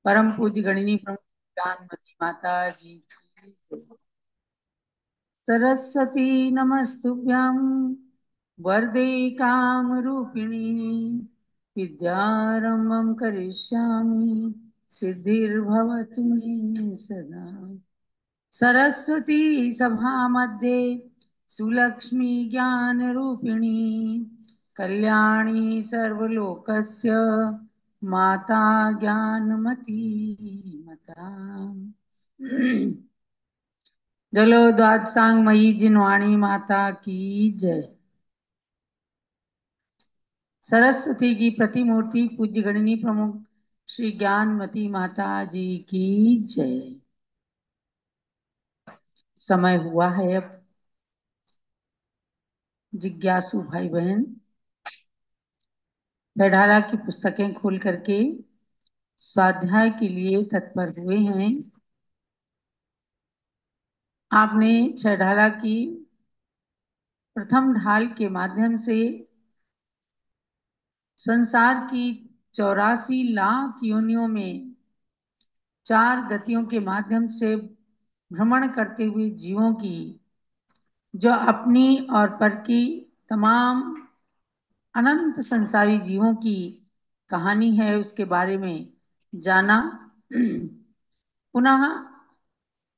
परम पूज्य गणिनी प्रमुख ज्ञानमती माता जी की जय। सरस्वती नमस्तुभ्यं वरदे कामरूपिणी विद्यारंभं करिष्यामि सिद्धिर्भवतु मे सदा। सरस्वती सभा मध्ये सुलक्ष्मी ज्ञान रूपिणी कल्याणी सर्वलोकस्य माता ज्ञानमती मता। जलो द्वादशांग मई जिनवाणी माता की जय। सरस्वती की प्रतिमूर्ति पूज्य गणिनी प्रमुख श्री ज्ञानमती माता जी की जय। समय हुआ है अब जिज्ञासु भाई बहन बैठाला की पुस्तकें खोल करके स्वाध्याय के लिए तत्पर हुए हैं। आपने छह ढाला की प्रथम ढाल के माध्यम से संसार की 84 लाख योनियों में 4 गतियों के माध्यम से भ्रमण करते हुए जीवों की जो अपनी और पर की तमाम अनंत संसारी जीवों की कहानी है उसके बारे में जाना। पुनः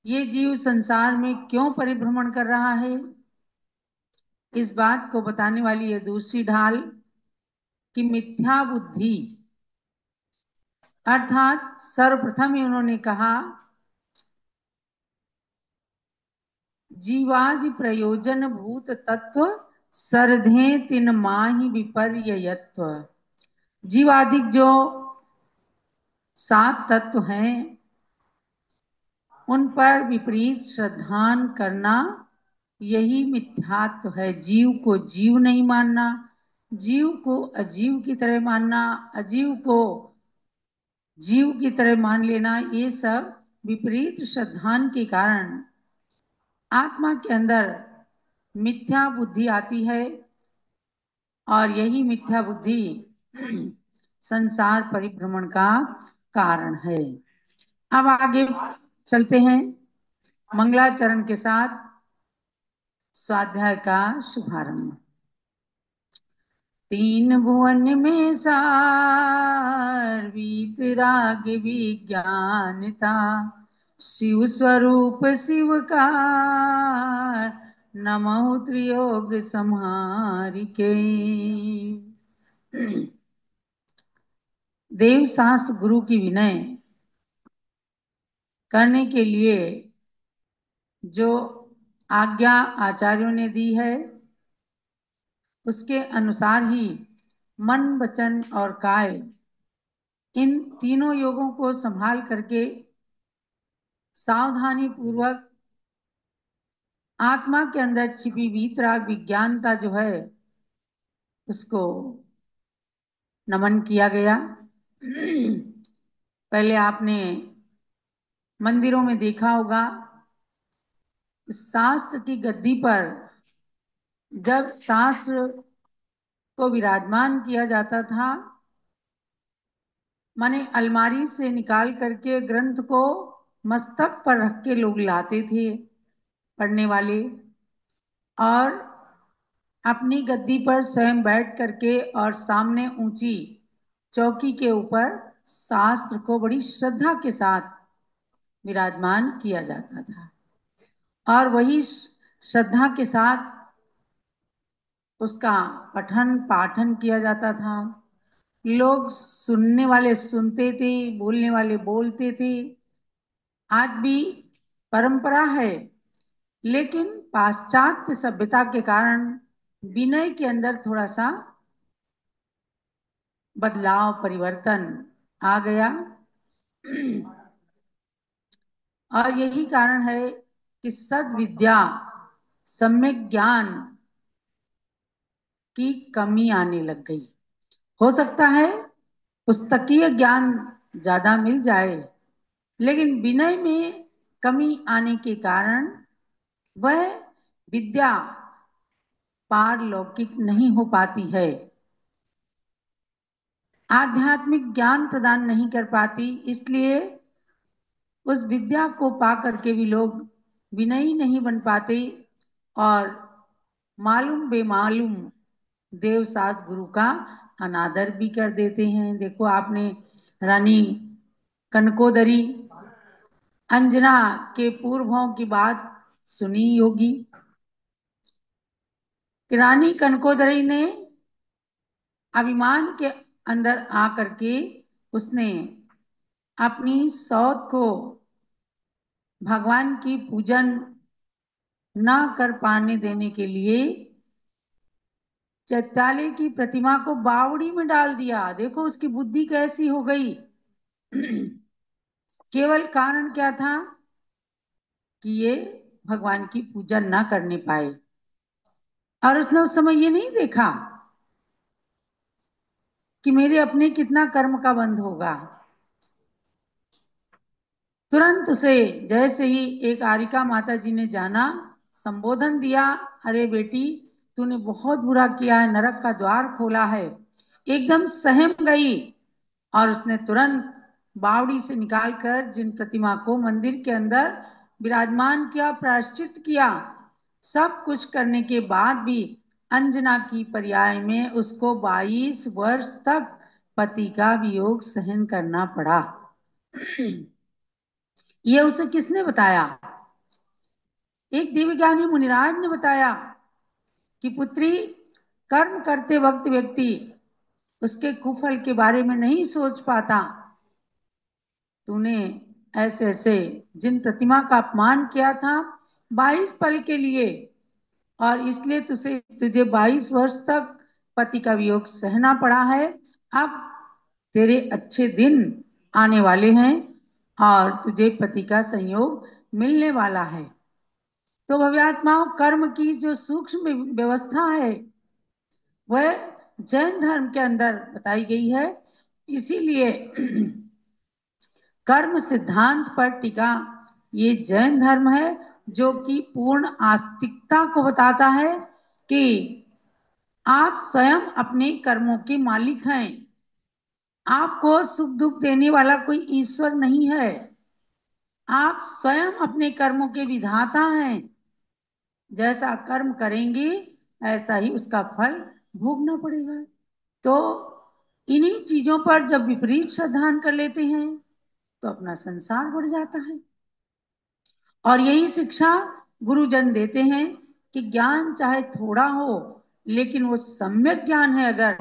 ये जीव संसार में क्यों परिभ्रमण कर रहा है इस बात को बताने वाली है दूसरी ढाल कि मिथ्या बुद्धि अर्थात सर्वप्रथम ही उन्होंने कहा जीवादि प्रयोजन भूत तत्व सरधे तिन माहि विपर्ययत्व। जीवादिक जो 7 तत्व हैं उन पर विपरीत श्रद्धान करना यही मिथ्यात्व है। जीव को जीव नहीं मानना, जीव को अजीव की तरह मानना, अजीव को जीव की तरह मान लेना, ये सब विपरीत श्रद्धान के कारण आत्मा के अंदर मिथ्या बुद्धि आती है और यही मिथ्या बुद्धि संसार परिभ्रमण का कारण है। अब आगे चलते हैं मंगलाचरण के साथ स्वाध्याय का शुभारंभ। तीन भुवन में सार वीतराग विज्ञानता शिव स्वरूप शिव का नमो त्रियोग संहारिके। देव शास्त्र गुरु की विनय करने के लिए जो आज्ञा आचार्यों ने दी है उसके अनुसार ही मन वचन और काय इन तीनों योगों को संभाल करके सावधानी पूर्वक आत्मा के अंदर छिपी वीतराग विज्ञानता जो है उसको नमन किया गया। पहले आपने मंदिरों में देखा होगा शास्त्र की गद्दी पर जब शास्त्र को विराजमान किया जाता था माने अलमारी से निकाल करके ग्रंथ को मस्तक पर रख के लोग लाते थे पढ़ने वाले और अपनी गद्दी पर स्वयं बैठ करके और सामने ऊंची चौकी के ऊपर शास्त्र को बड़ी श्रद्धा के साथ विराजमान किया जाता था और वही श्रद्धा के साथ उसका पठन पाठन किया जाता था। लोग सुनने वाले सुनते थे, बोलने वाले बोलते थे। आज भी परंपरा है लेकिन पाश्चात्य सभ्यता के कारण विनय के अंदर थोड़ा सा बदलाव परिवर्तन आ गया और यही कारण है कि सद्विद्या सम्यक ज्ञान की कमी आने लग गई। हो सकता है पुस्तकीय ज्ञान ज्यादा मिल जाए लेकिन विनय में कमी आने के कारण वह विद्या पारलौकिक नहीं हो पाती है। आध्यात्मिक ज्ञान प्रदान नहीं कर पाती, इसलिए उस विद्या को पा करके भी लोग विनयी नहीं बन पाते और मालूम बेमालूम देवसास गुरु का अनादर भी कर देते हैं। देखो आपने रानी कनकोदरी अंजना के पूर्वों की बात सुनी होगी कि रानी कनकोदरी ने अभिमान के अंदर आकर के उसने अपनी सौत को भगवान की पूजन न कर पाने देने के लिए चैत्यालय की प्रतिमा को बावड़ी में डाल दिया। देखो उसकी बुद्धि कैसी हो गई। केवल कारण क्या था कि ये भगवान की पूजा न करने पाए, और उसने उस समय ये नहीं देखा कि मेरे अपने कितना कर्म का बंध होगा। तुरंत से जैसे ही एक आरिका माता जी ने जाना, संबोधन दिया, अरे बेटी तूने बहुत बुरा किया है, नरक का द्वार खोला है, एकदम सहम गई और उसने तुरंत बावड़ी से निकालकर जिन प्रतिमा को मंदिर के अंदर विराजमान किया, प्रायश्चित किया। सब कुछ करने के बाद भी अंजना की पर्याय में उसको 22 वर्ष तक पति का वियोग सहन करना पड़ा। ये उसे किसने बताया? एक दिव्यज्ञानी मुनिराज ने बताया कि पुत्री, कर्म करते वक्त व्यक्ति उसके कुफल के बारे में नहीं सोच पाता। तूने ऐसे ऐसे जिन प्रतिमा का अपमान किया था 22 पल के लिए, और इसलिए तुझे 22 वर्ष तक पति का वियोग सहना पड़ा है। अब तेरे अच्छे दिन आने वाले हैं और तुझे पति का संयोग मिलने वाला है। तो भव्यात्माओं, कर्म की जो सूक्ष्म व्यवस्था है वह जैन धर्म के अंदर बताई गई है। इसीलिए कर्म सिद्धांत पर टिका ये जैन धर्म है, जो कि पूर्ण आस्तिकता को बताता है कि आप स्वयं अपने कर्मों के मालिक हैं। आपको सुख दुख देने वाला कोई ईश्वर नहीं है। आप स्वयं अपने कर्मों के विधाता हैं। जैसा कर्म करेंगे ऐसा ही उसका फल भोगना पड़ेगा। तो इन्हीं चीजों पर जब विपरीत श्रद्धान कर लेते हैं तो अपना संसार बढ़ जाता है। और यही शिक्षा गुरुजन देते हैं कि ज्ञान चाहे थोड़ा हो, लेकिन वो सम्यक ज्ञान है अगर,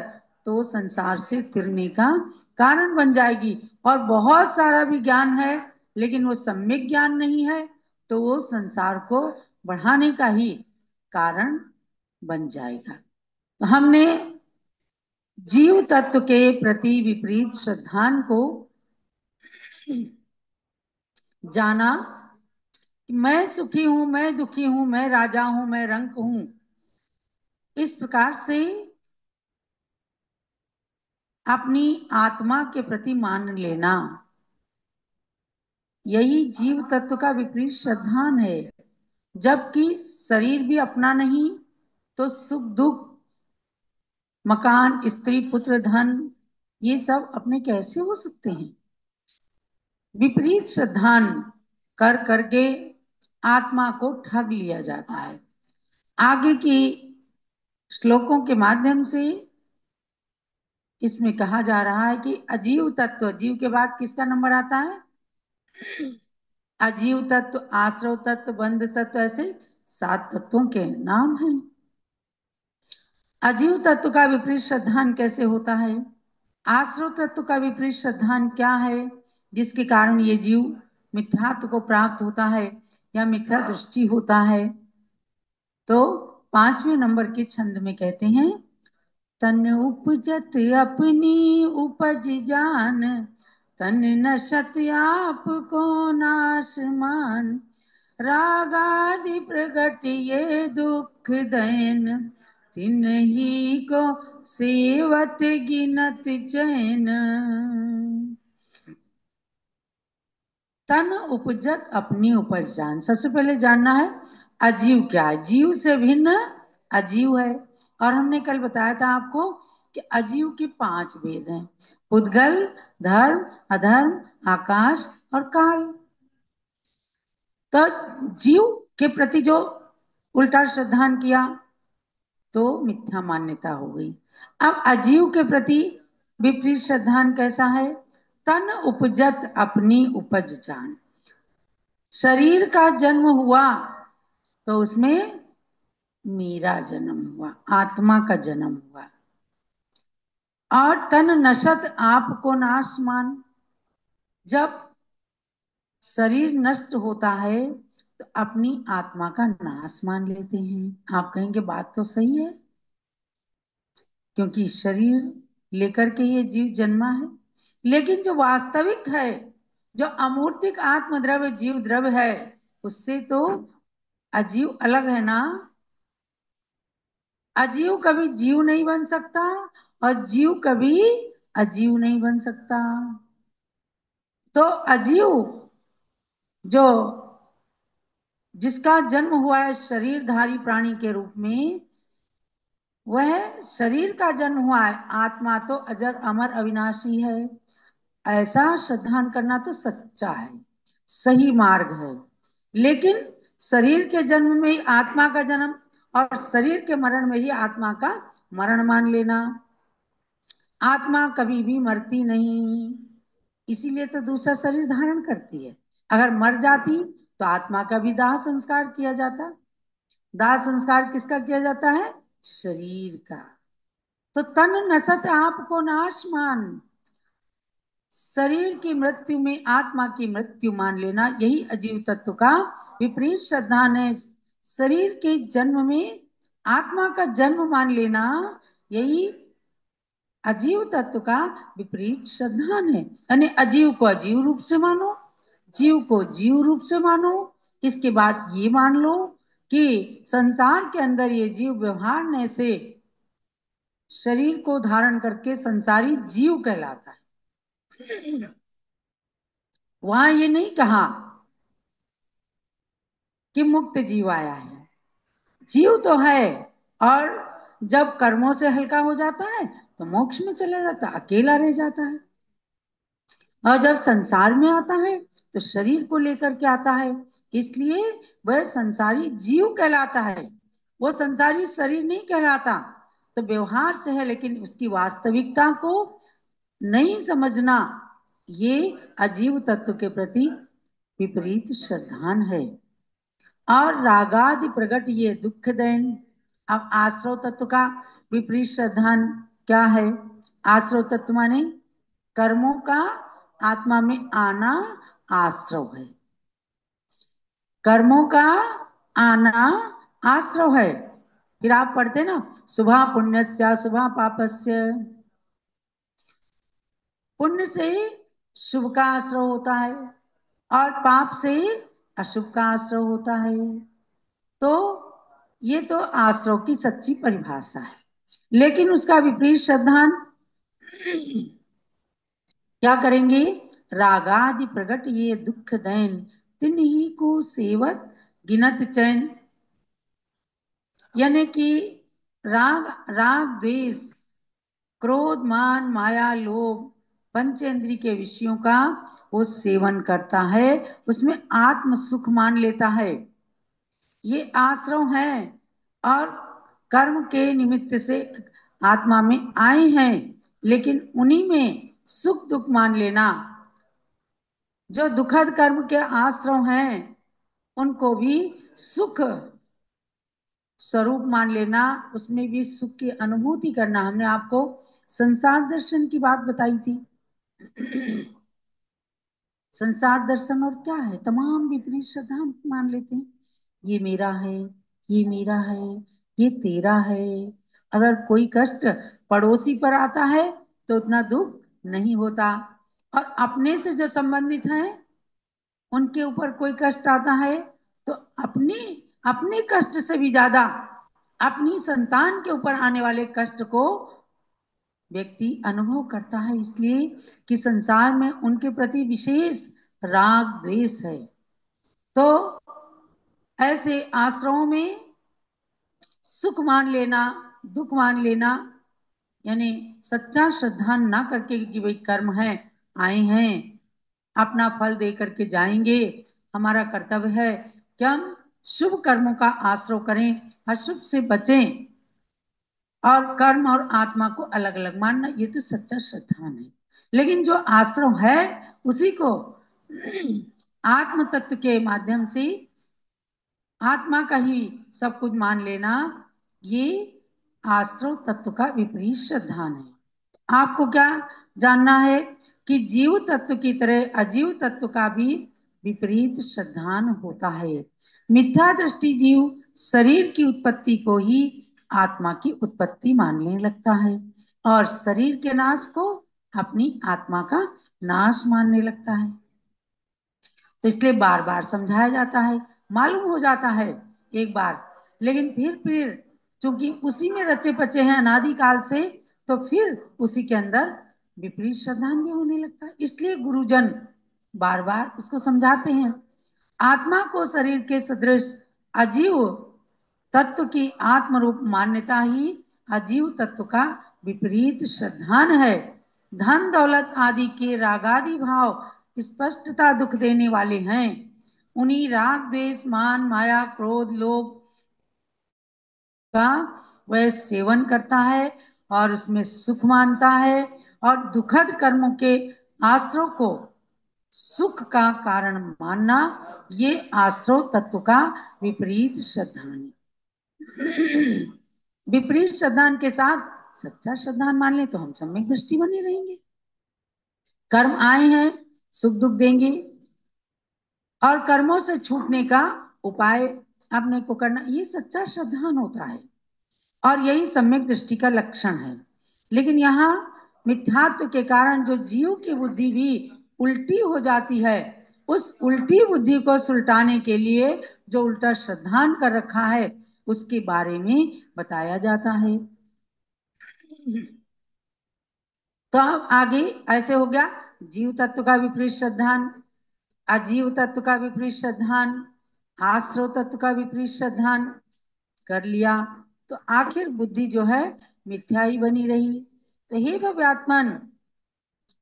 तो संसार से तिरने का कारण बन जाएगी। और बहुत सारा भी ज्ञान है लेकिन वो सम्यक ज्ञान नहीं है, तो वो संसार को बढ़ाने का ही कारण बन जाएगा। तो हमने जीव तत्व के प्रति विपरीत श्रद्धान को जाना। मैं सुखी हूं, मैं दुखी हूं, मैं राजा हूं, मैं रंक हूं, इस प्रकार से अपनी आत्मा के प्रति मान लेना, यही जीव तत्व का विपरीत श्रद्धान है। जबकि शरीर भी अपना नहीं, तो सुख दुख, मकान, स्त्री, पुत्र, धन, ये सब अपने कैसे हो सकते हैं? विपरीत श्रद्धान कर करके आत्मा को ठग लिया जाता है। आगे की श्लोकों के माध्यम से इसमें कहा जा रहा है कि अजीव तत्व, जीव के बाद किसका नंबर आता है? अजीव तत्व, आश्रव तत्व, बंध तत्व, ऐसे 7 तत्वों के नाम हैं। अजीव तत्व का विपरीत श्रद्धान कैसे होता है? आश्रव तत्व का विपरीत श्रद्धान क्या है जिसके कारण ये जीव मिथ्यात्व को प्राप्त होता है या मिथ्या दृष्टि होता है? तो 5वें नंबर के छंद में कहते हैं, तन उपजत अपनी उपज जान, तन नशत आप को नाश मान, रागादि प्रगट ये दुख दैन, तिन ही को सेवत गिनत चैन। तन उपजत अपनी उपज जान, सबसे पहले जानना है अजीव क्या है। जीव से भिन्न अजीव है। और हमने कल बताया था आपको कि अजीव के 5 भेद हैं। उद्गल, धर्म, अधर्म, आकाश और काल। तो जीव के प्रति जो उल्टा श्रद्धान किया तो मिथ्या मान्यता हो गई। अब अजीव के प्रति विपरीत श्रद्धान कैसा है? तन उपजत अपनी उपज जान। शरीर का जन्म हुआ तो उसमें मेरा जन्म हुआ, आत्मा का जन्म हुआ। और तन नशत आपको नाश मान। जब शरीर नष्ट होता है तो अपनी आत्मा का नाश मान लेते हैं। आप कहेंगे बात तो सही है, क्योंकि शरीर लेकर के ये जीव जन्मा है। लेकिन जो वास्तविक है, जो अमूर्तिक आत्मद्रव्य जीव द्रव्य है, उससे तो अजीव अलग है ना। अजीव कभी जीव नहीं बन सकता और जीव कभी अजीव नहीं बन सकता। तो अजीव जो जिसका जन्म हुआ है शरीरधारी प्राणी के रूप में, वह शरीर का जन्म हुआ है, आत्मा तो अजर अमर अविनाशी है। ऐसा श्रद्धान करना तो सच्चा है, सही मार्ग है। लेकिन शरीर के जन्म में ही आत्मा का जन्म और शरीर के मरण में ही आत्मा का मरण मान लेना, आत्मा कभी भी मरती नहीं, इसीलिए तो दूसरा शरीर धारण करती है। अगर मर जाती तो आत्मा का भी दाह संस्कार किया जाता। दाह संस्कार किसका किया जाता है? शरीर का। तो तन नसत आपको नाश मान। शरीर की मृत्यु में आत्मा की मृत्यु मान लेना, यही अजीव तत्व का विपरीत श्रद्धान है। शरीर के जन्म में आत्मा का जन्म मान लेना, यही अजीव तत्व का विपरीत श्रद्धान है। यानी अजीव को अजीव रूप से मानो, जीव को जीव रूप से मानो। इसके बाद ये मान लो कि संसार के अंदर ये जीव व्यवहार से शरीर को धारण करके संसारी जीव कहलाता है। वहां ये नहीं कहा कि मुक्त जीव आया है, जीव तो है। और जब कर्मों से हल्का हो जाता है तो मोक्ष में चला जाता है, अकेला रह जाता है। और जब संसार में आता है तो शरीर को लेकर के आता है, इसलिए वह संसारी जीव कहलाता है, वो संसारी शरीर नहीं कहलाता। तो व्यवहार से है, लेकिन उसकी वास्तविकता को नहीं समझना, ये अजीव तत्व के प्रति विपरीत श्रद्धान है। और रागादि प्रकट ये दुख दैन। अब आश्रव तत्व का विपरीत श्रद्धान क्या है? आश्रव तत्व माने कर्मों का आत्मा में आना आश्रव है। कर्मों का आना आश्रव है। फिर आप पढ़ते ना, शुभा पुण्यस्य शुभा पापस्य। पुण्य से शुभ का आश्रव होता है और पाप से अशुभ का आश्रव होता है। तो ये तो आश्रव की सच्ची परिभाषा है। लेकिन उसका विपरीत श्रद्धान क्या करेंगे? रागादि प्रगट ये दुख दैन, तिन्ही को सेवत गिनत चैन। यानी कि राग राग द्वेष, क्रोध मान माया लोभ, पंचेंद्री के विषयों का वो सेवन करता है, उसमें आत्म सुख मान लेता है। ये आश्रव हैं और कर्म के निमित्त से आत्मा में आए हैं, लेकिन उन्हीं में सुख दुख मान लेना। जो दुखद कर्म के आश्रव हैं उनको भी सुख स्वरूप मान लेना, उसमें भी सुख की अनुभूति करना। हमने आपको संसार दर्शन की बात बताई थी। संसार दर्शन और क्या है? तमाम विपरीत श्रद्धा मान लेते हैं। ये मेरा है, ये मेरा है, ये तेरा है। अगर कोई कष्ट पड़ोसी पर आता है तो उतना दुख नहीं होता, और अपने से जो संबंधित हैं उनके ऊपर कोई कष्ट आता है तो अपने अपने कष्ट से भी ज्यादा अपनी संतान के ऊपर आने वाले कष्ट को व्यक्ति अनुभव करता है, इसलिए कि संसार में उनके प्रति विशेष राग द्वेष है। तो ऐसे आश्रमों में सुख मान लेना, दुख मान लेना, यानी सच्चा श्रद्धा ना करके कि भाई कर्म है, आए हैं, अपना फल दे करके जाएंगे, हमारा कर्तव्य है कि हम शुभ कर्मों का आश्रय करें, अशुभ से बचें, और कर्म और आत्मा को अलग अलग मानना, ये तो सच्चा श्रद्धा नहीं। लेकिन जो आश्रम है उसी को आत्म तत्व के माध्यम से आत्मा का ही सब कुछ मान लेना, ये आश्रव तत्व का विपरीत श्रद्धान है। आपको क्या जानना है कि जीव तत्व की तरह अजीव तत्व का भी विपरीत श्रद्धान होता है। मिथ्या दृष्टि जीव शरीर की उत्पत्ति को ही आत्मा की उत्पत्ति मानने लगता है, और शरीर के नाश को अपनी आत्मा का नाश मानने लगता है। तो इसलिए बार बार समझाया जाता है, मालूम हो जाता है एक बार, लेकिन फिर चूंकि उसी में रचे पचे हैं अनादिकाल से, तो फिर उसी के अंदर विपरीत श्रद्धान भी होने लगता है। इसलिए गुरुजन बार बार उसको समझाते हैं। आत्मा को शरीर के सदृश अजीव तत्व की आत्म रूप मान्यता ही अजीव तत्व का विपरीत श्रद्धान है। धन दौलत आदि के रागादि भाव स्पष्टता दुख देने वाले हैं। उन्हीं राग द्वेष मान माया क्रोध लोभ का वह सेवन करता है और उसमें सुख मानता है, और दुखद कर्मों के आश्रय को सुख का कारण मानना, ये आश्रय तत्व का विपरीत श्रद्धान है। विपरीत श्रद्धान के साथ सच्चा श्रद्धान मान ले तो हम सम्यक दृष्टि बने रहेंगे। कर्म आए हैं, सुख दुख देंगे, और कर्मों से छूटने का उपाय अपने को करना, ये सच्चा श्रद्धान होता है, और यही सम्यक दृष्टि का लक्षण है। लेकिन यहाँ मिथ्यात्व के कारण जो जीव की बुद्धि भी उल्टी हो जाती है, उस उल्टी बुद्धि को सुलटाने के लिए जो उल्टा श्रद्धान कर रखा है, उसके बारे में बताया जाता है। तो अब आगे ऐसे हो गया जीव तत्व का विपरीत श्रद्धान, अजीव तत्व का विपरीत श्रद्धान, आश्रव तत्व का विपरीत श्रद्धान कर लिया, तो आखिर बुद्धि जो है मिथ्या ही बनी रही। तो हे भव्यात्मन,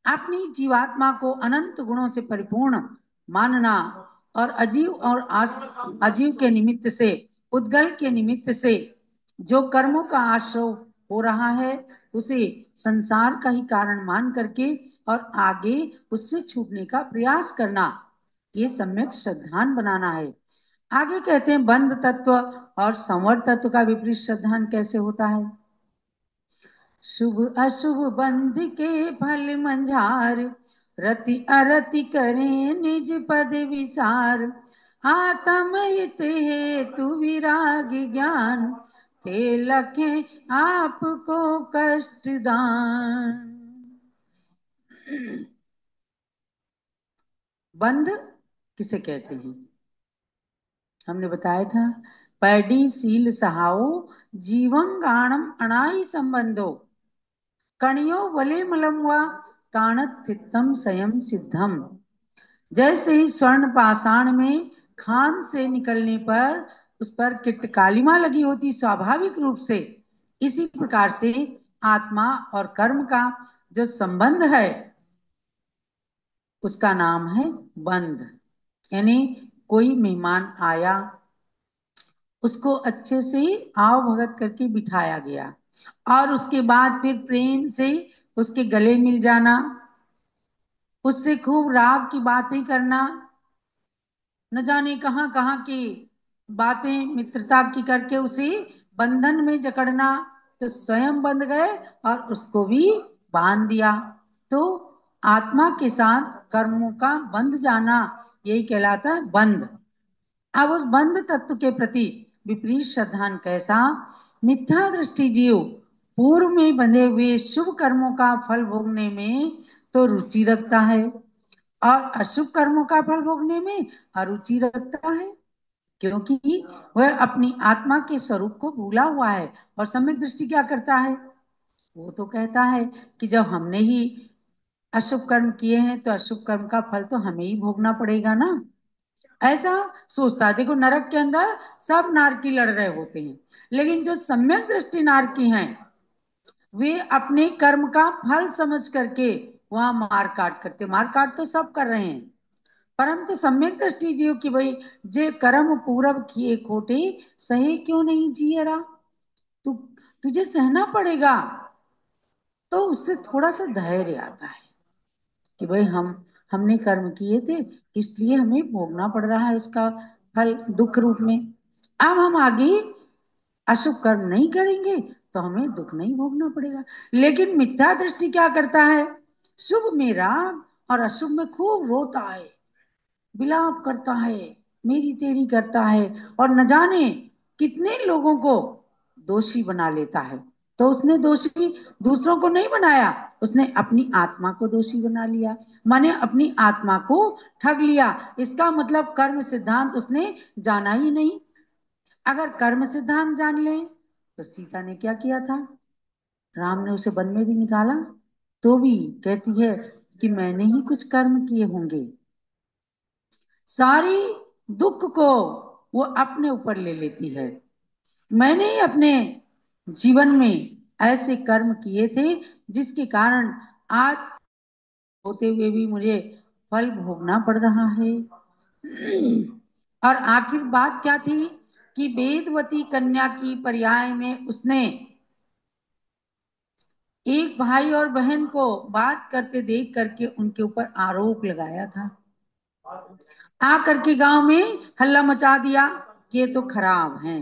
अपनी जीवात्मा को अनंत गुणों से परिपूर्ण मानना, और अजीव और अजीव के निमित्त से, उद्गल के निमित्त से जो कर्मों का आश्रय हो रहा है, उसे संसार का ही कारण मान करके और आगे उससे छूटने का प्रयास करना, ये सम्यक श्रद्धान बनाना है। आगे कहते हैं बंध तत्व और संवर तत्व का विपरीत श्रद्धान कैसे होता है। शुभ अशुभ बंध के फल मंझार, रति अरति करें निज पद विसार, आत्म हित हेतु विराग ज्ञान, ते लखे आपको कष्ट दान। बंध किसे कहते हैं, हमने बताया था, पैडी सील सहाओ जीवं गाणम अणाई संबंधो, कणियो वले मलम व ताणत थित्तम संयम सिद्धम। जैसे ही स्वर्ण पाषाण में खान से निकलने पर उस पर किट कालिमा लगी होती स्वाभाविक रूप से, इसी प्रकार से आत्मा और कर्म का जो संबंध है उसका नाम है बंध। यानी कोई मेहमान आया, उसको अच्छे से आव भगत करके बिठाया गया, और उसके बाद फिर प्रेम से उसके गले मिल जाना, उससे खूब राग की बातें करना, न जाने कहां कहां की बातें मित्रता की करके उसे बंधन में जकड़ना, तो स्वयं बंध गए और उसको भी बांध दिया। तो आत्मा के साथ कर्मों का बंध जाना, यही कहलाता है बंध। अब उस बंध तत्व के प्रति विपरीत श्रद्धान कैसा, मिथ्या दृष्टि जीव पूर्व में बंधे हुए शुभ कर्मों का फल भोगने में तो रुचि रखता है, और अशुभ कर्मों का फल भोगने में अरुचि रखता है, क्योंकि वह अपनी आत्मा के स्वरूप को भूला हुआ है। और सम्यक दृष्टि क्या करता है, वो तो कहता है कि जब हमने ही अशुभ कर्म किए हैं तो अशुभ कर्म का फल तो हमें ही भोगना पड़ेगा ना, ऐसा सोचता है। देखो नरक के अंदर सब नारकी लड़ रहे होते हैं, लेकिन जो सम्यक दृष्टि नारकी हैं वे अपने कर्म का फल समझ करके वहां मार काट करते। मार काट तो सब कर रहे हैं, परंतु सम्यक दृष्टि जियो कि भाई जे कर्म पूरब किए खोटे, सहे क्यों नहीं जिए रहा। तु तुझे सहना पड़ेगा। तो उससे थोड़ा सा धैर्य आता है कि भाई हमने कर्म किए थे, इसलिए हमें भोगना पड़ रहा है उसका फल दुख रूप में। अब हम आगे अशुभ कर्म नहीं करेंगे तो हमें दुख नहीं भोगना पड़ेगा। लेकिन मिथ्या दृष्टि क्या करता है, शुभ में राग और अशुभ में खूब रोता है, विलाप करता है, मेरी तेरी करता है, और न जाने कितने लोगों को दोषी बना लेता है। तो उसने दोषी दूसरों को नहीं बनाया, उसने अपनी आत्मा को दोषी बना लिया, माने अपनी आत्मा को ठग लिया। इसका मतलब कर्म सिद्धांत उसने जाना ही नहीं। अगर कर्म सिद्धांत जान ले तो सीता ने क्या किया था, राम ने उसे वन में भी निकाला तो भी कहती है कि मैंने ही कुछ कर्म किए होंगे। सारी दुख को वो अपने ऊपर ले लेती है। मैंने ही अपने जीवन में ऐसे कर्म किए थे जिसके कारण आज होते हुए भी मुझे फल भोगना पड़ रहा है। और आखिर बात क्या थी कि वेदवती कन्या की पर्याय में उसने एक भाई और बहन को बात करते देख करके उनके ऊपर आरोप लगाया था। आकर के गांव में हल्ला मचा दिया कि ये तो खराब हैं,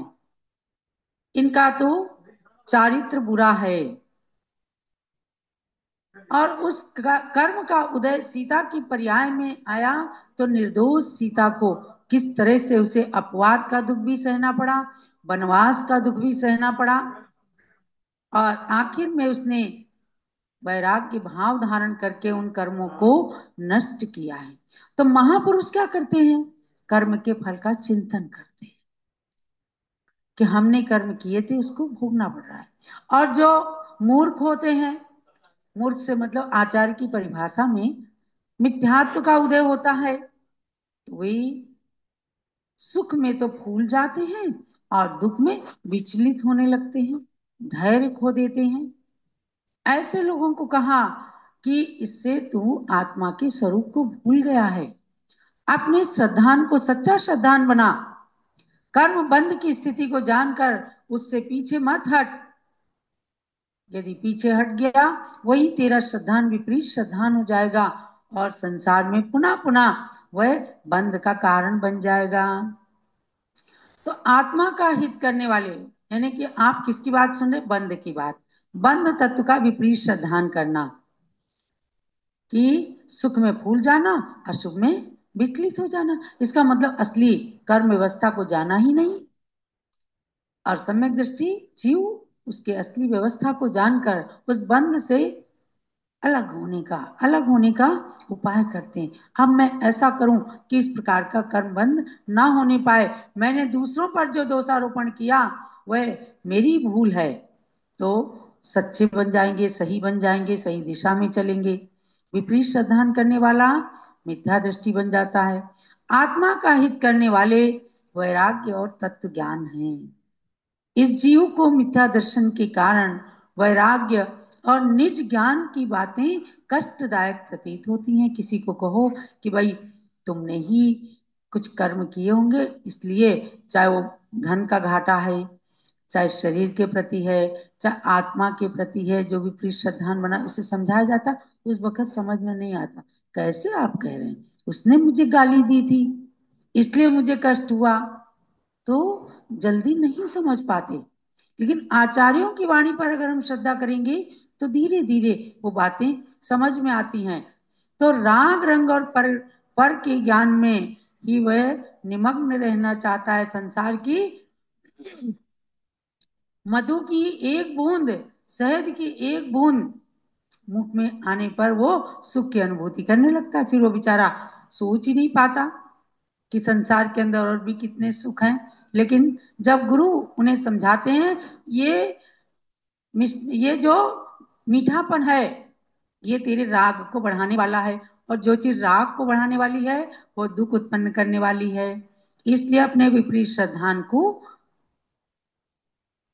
इनका तो चारित्र बुरा है। और उस कर्म का उदय सीता की पर्याय में आया तो निर्दोष सीता को किस तरह से उसे अपवाद का दुख भी सहना पड़ा, वनवास का दुख भी सहना पड़ा, और आखिर में उसने वैराग्य भाव धारण करके उन कर्मों को नष्ट किया है। तो महापुरुष क्या करते हैं, कर्म के फल का चिंतन करते हैं कि हमने कर्म किए थे उसको भोगना पड़ रहा है। और जो मूर्ख होते हैं, मूर्ख से मतलब आचार्य की परिभाषा में मिथ्यात्व का उदय होता है, वही सुख में तो फूल जाते हैं और दुख में विचलित होने लगते हैं, धैर्य खो देते हैं। ऐसे लोगों को कहा कि इससे तू आत्मा के स्वरूप को भूल गया है। अपने श्रद्धान को सच्चा श्रद्धान बना, कर्म बंध की स्थिति को जानकर उससे पीछे मत हट। यदि पीछे हट गया वही तेरा श्रद्धान विपरीत श्रद्धान हो जाएगा और संसार में पुनः पुनः वह बंध का कारण बन जाएगा। तो आत्मा का हित करने वाले, यानी कि आप किसकी बात सुन रहे, बंध की बात, बंध तत्व का विपरीत श्रद्धान करना कि सुख में फूल जाना, अशुभ में विचलित हो जाना, इसका मतलब असली कर्म व्यवस्था को जाना ही नहीं। और सम्यक दृष्टि जीव उसके असली व्यवस्था को जानकर उस बंध से अलग होने का उपाय करते हैं। अब मैं ऐसा करूं कि इस प्रकार का कर्म बंध ना होने पाए, मैंने दूसरों पर जो दोषारोपण किया वह मेरी भूल है, तो सच्चे बन जाएंगे, सही बन जाएंगे, सही दिशा में चलेंगे। विपरीत श्रद्धान करने वाला मिथ्या दृष्टि बन जाता है। आत्मा का हित करने वाले वैराग्य और तत्व ज्ञान है। इस जीव को मिथ्या दर्शन के कारण वैराग्य और निज ज्ञान की बातें कष्टदायक प्रतीत होती हैं। किसी को कहो कि भाई तुमने ही कुछ कर्म किए होंगे, इसलिए चाहे वो धन का घाटा है, चाहे शरीर के प्रति है, चाहे आत्मा के प्रति है, जो भी श्रद्धान बना उसे समझाया जाता, उस वक्त समझ में नहीं आता। कैसे आप कह रहे हैं, उसने मुझे गाली दी थी इसलिए मुझे कष्ट हुआ, तो जल्दी नहीं समझ पाते। लेकिन आचार्यों की वाणी पर अगर हम श्रद्धा करेंगे तो धीरे धीरे वो बातें समझ में आती हैं। तो राग रंग और पर के ज्ञान में ही वह निमग्न रहना चाहता है। संसार की मधु की एक बूंद, शहद की एक बूंद मुख में आने पर वो सुख की अनुभूति करने लगता है। फिर वो बेचारा सोच ही नहीं पाता कि संसार के अंदर और भी कितने सुख हैं। लेकिन जब गुरु उन्हें समझाते हैं ये ये जो मीठापन है ये तेरे राग को बढ़ाने वाला है, और जो चीज राग को बढ़ाने वाली है वो दुख उत्पन्न करने वाली है, इसलिए अपने विपरीत श्रद्धान को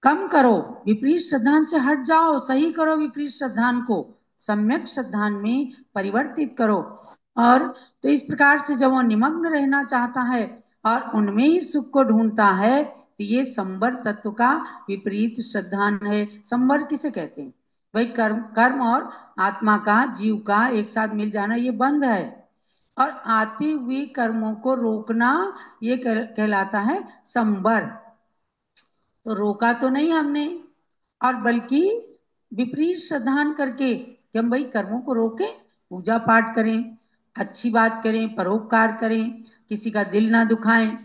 कम करो, विपरीत श्रद्धान से हट जाओ, सही करो विपरीत श्रद्धान को, सम्यक श्रद्धान में परिवर्तित करो। और तो इस प्रकार से जब वो निमग्न रहना चाहता है और उनमें ही सुख को ढूंढता है, तो ये संवर तत्व का विपरीत श्रद्धान है। संवर किसे कहते हैं भाई? कर्म, कर्म और आत्मा का, जीव का एक साथ मिल जाना, ये बंध है। और आते हुए कर्मों को रोकना, ये कहलाता है संवर। तो रोका तो नहीं हमने, और बल्कि विपरीत श्रद्धान करके कि हम भाई कर्मों को रोकें, पूजा पाठ करें, अच्छी बात करें, परोपकार करें, किसी का दिल ना दुखाएं,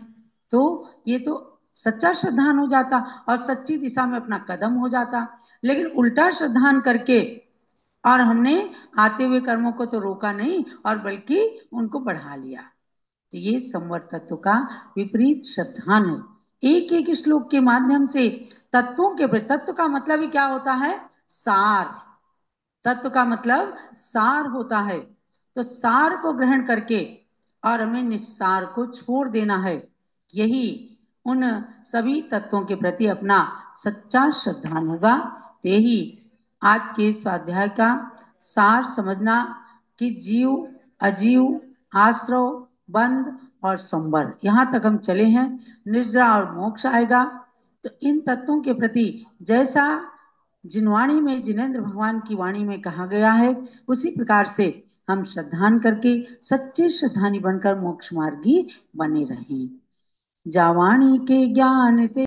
तो ये तो सच्चा श्रद्धान हो जाता और सच्ची दिशा में अपना कदम हो जाता। लेकिन उल्टा श्रद्धान करके और हमने आते हुए कर्मों को तो रोका नहीं और बल्कि उनको बढ़ा लिया, तो ये संवर तत्व का विपरीत श्रद्धान है। एक एक श्लोक के माध्यम से तत्वों के प्रति, तत्व का मतलब ही क्या होता है? सार। तत्व का मतलब सार होता है। तो सार को ग्रहण करके और हमें निस्सार को छोड़ देना है, यही उन सभी तत्वों के प्रति अपना सच्चा श्रद्धान होगा। तो यही आज के स्वाध्याय का सार समझना कि जीव, अजीव, आश्रव, बंध और संवर, यहां तक हम चले हैं। निद्रा और मोक्ष आएगा। तो इन तत्वों के प्रति जैसा जिनवाणी में, जिनेन्द्र भगवान की वाणी में कहा गया है, उसी प्रकार से हम श्रद्धान करके सच्चे श्रद्धानी बनकर मोक्ष मार्गी बने रहें। जावाणी के ज्ञान ते